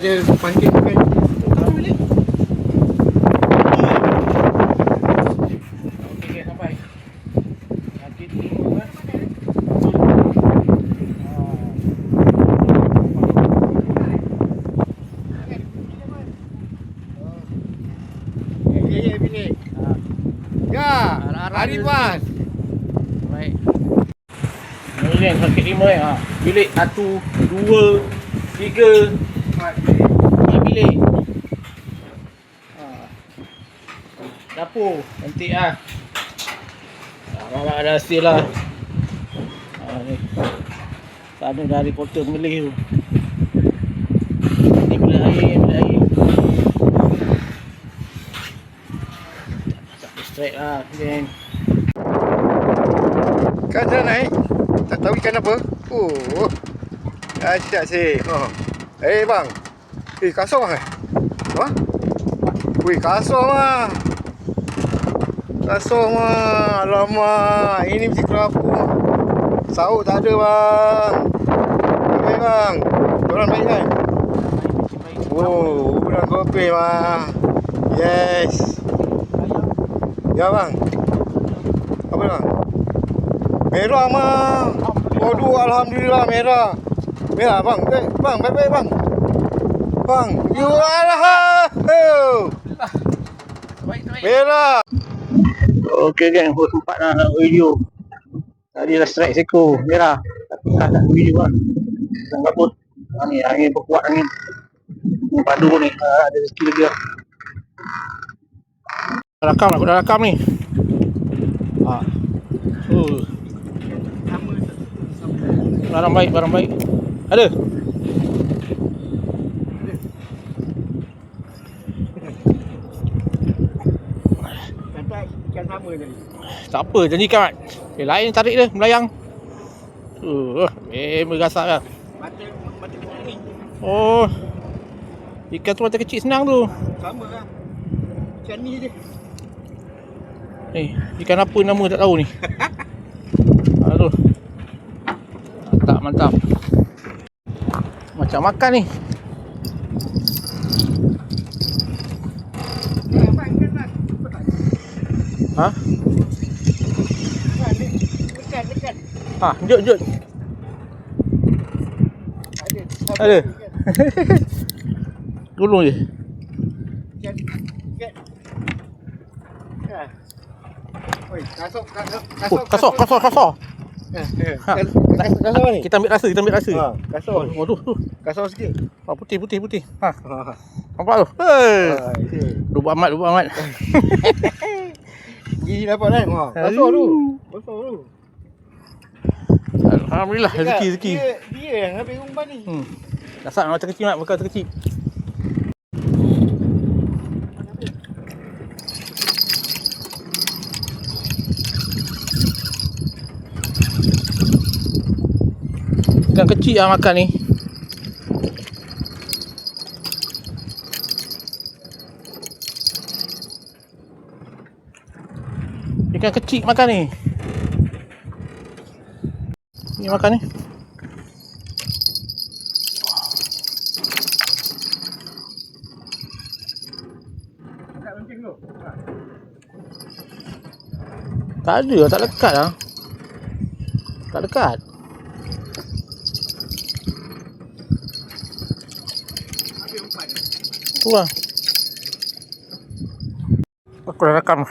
Dia panggil kan. Tahu balik. Okey, sampai. Nanti tunggu kan. Ya, bilik. Ya, Arifan. Baik. Ini yang sakit 5 ya. Bilik 1, 2, 3, 4 bilik. Dapur cantik ah. Mamak ada hasil lah. Ni. Sana dari portal Melih tu. Ni bilik air, bilik air. Tak distract lah, geng. Kan dah naik. Tak tahu ikan apa. Oh. Dahsyat sih. Bang. Kasar bang. Ha? Kasar mah. Kasar mah. Alamak. Ini mesti kerapu. Sauk tak ada bang. Baik bang. Orang baik kan? Oh, bulan kopi mah. Yes. Ya bang. Apa bang? Merah mah. Waduh, alhamdulillah merah. Merah bang. Bang, baik-baik bang. Bang, you alah. Merah. Okey geng, aku sempat nak video. Tadi dah strike seko merah. Tapi tak video lah. Tak kabut. Ni angin berkuat angin. Ni padu ni. Ada rezeki lagi lah. Rakam aku dah rakam ni. Barang baik, barang baik. Ada? Ikan sama tadi. Tak apa, janjikan Mat. Lain tarik dia, melayang. Bergasak lah. Mata ni. Oh. Ikan tu mata kecil senang tu. Sama lah. Ikan ni je. Ikan apa nama tak tahu ni. Aduh. Mantap, mantap. Macam makan ni. Ha? Dekat. Jut. Ada. Tolong je. Oi, kasar. Kasar. Kasar ni. Kita ambil rasa. Kasar. Waduh tu. Kasar sikit. Putih. Nampak tu. Dua amat. Gigi dapat kan? Kasar tu. Alhamdulillah rezeki. Dia yang ambil umpan ni. Dasar macam kecil Mat, bekal terkecil. Ikan kecil lah makan ni. Ikan kecil makan ni. Ni makan ni. Dekat lonceng tu. Tak ada, tak lekat lah. Tak dekat. Ambil umpan ni. Tu lah. Aku dah rakam.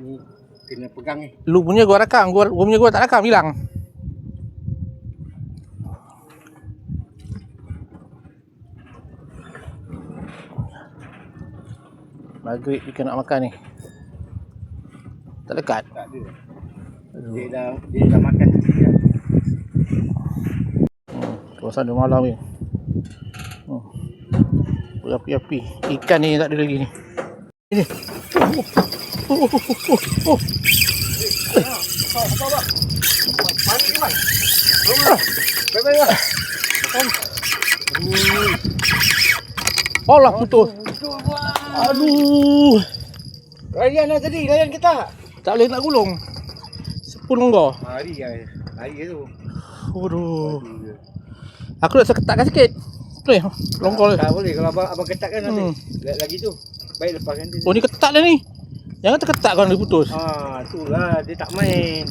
Ni kena pegang ni. Lu punya gua rakam, gua punya gua tak rakam, hilang. Maghrib kita nak makan ni. Tak dekat. Tak ada. Dia dah makan sendiri dah. Suasana malam ni. Berapi-api. Ikan ni tak ada lagi ni. Ini. Allah putus. Aduh. Layan lah tadi, layan kita. Tak boleh nak gulung. Sepuluh kau. Hari tu. Aduh. Aku nak seketakkan sikit. Tu longkol. Tak boleh kalau abang ketat kan nanti. Lagi tu. Baik lepaskan dia. Oh, ni ketat dah ni. Jangan terketat kalau dia putus. Itulah dia tak main.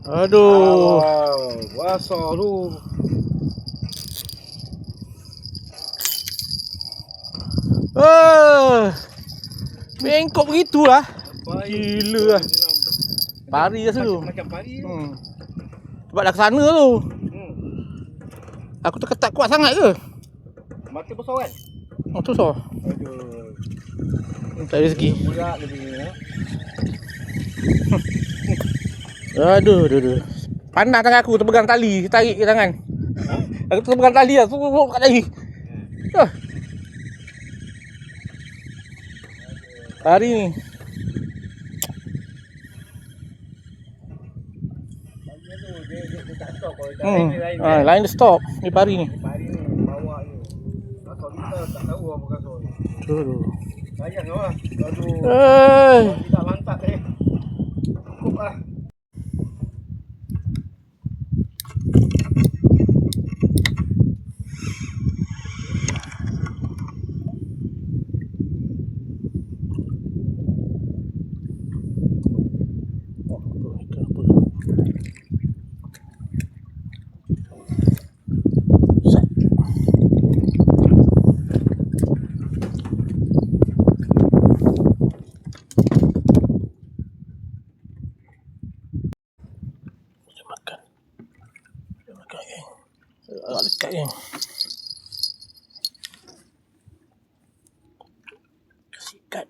Aduh. Basah tu. Bengkok begitulah. Gila lah. Pari rasa tu. Macam pari tu. Sebab dah ke sana tu. Aku terketat kuat sangat ke? Mata besar kan? Oh, tu so. Aduh. Tak ada rezeki. Pula dia punya. Aduh. Panas tangan aku terpegang tali, tarik ke tangan. Aku terpegang tali lah, turun kat tali. Pari ni. Lain dia stop. Ni pari ni. Pari ni bawa ni. Kasar kita tak tahu apa kasar ni. Aduh. Sayang lah. Aduh. Kita mantap ni. Cukup lah. Agak dekat ni. Kasih ikat.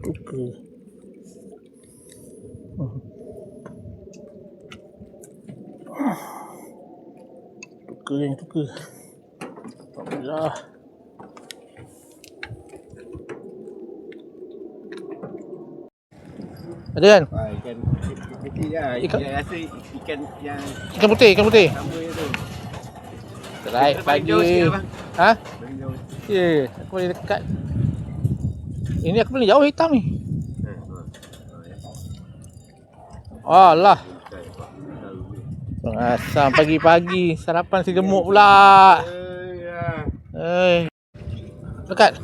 Tuka. Tuka. Alhamdulillah. Ada kan? Ikan kecil lah. Ikan rasa ikan yang Ikan putih. sambal tu. Teraik pagi. Ha? Ya, aku boleh dekat. Ini aku boleh jauh hitam ni. Alah. Asam pagi-pagi sarapan si gemuk pula. Dekat.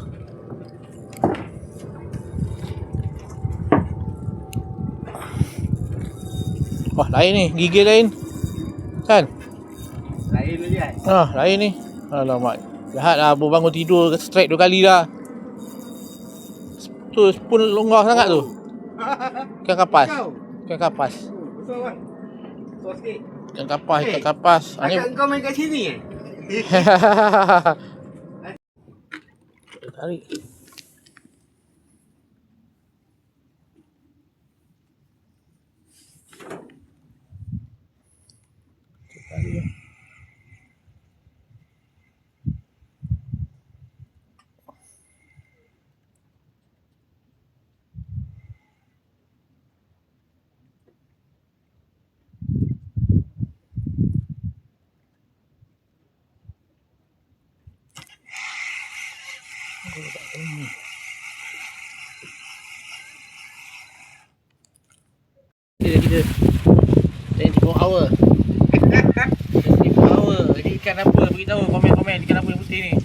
Wah, lain ni, gigil lain. Kan? Lain lagi kan? Lain ni. Alamak. Jahat lah, baru bangun tidur strike 2 kali dah. Tu spoon longgar sangat tu. Ikan kapas. Ikan kapas. Besar kan? Besar sikit. Ikan kapas. Ni Kau main kat sini tarik. Kita 24 hour. 24 hour. Ini ikan apa? Beritahu komen-komen ikan apa yang putih ni.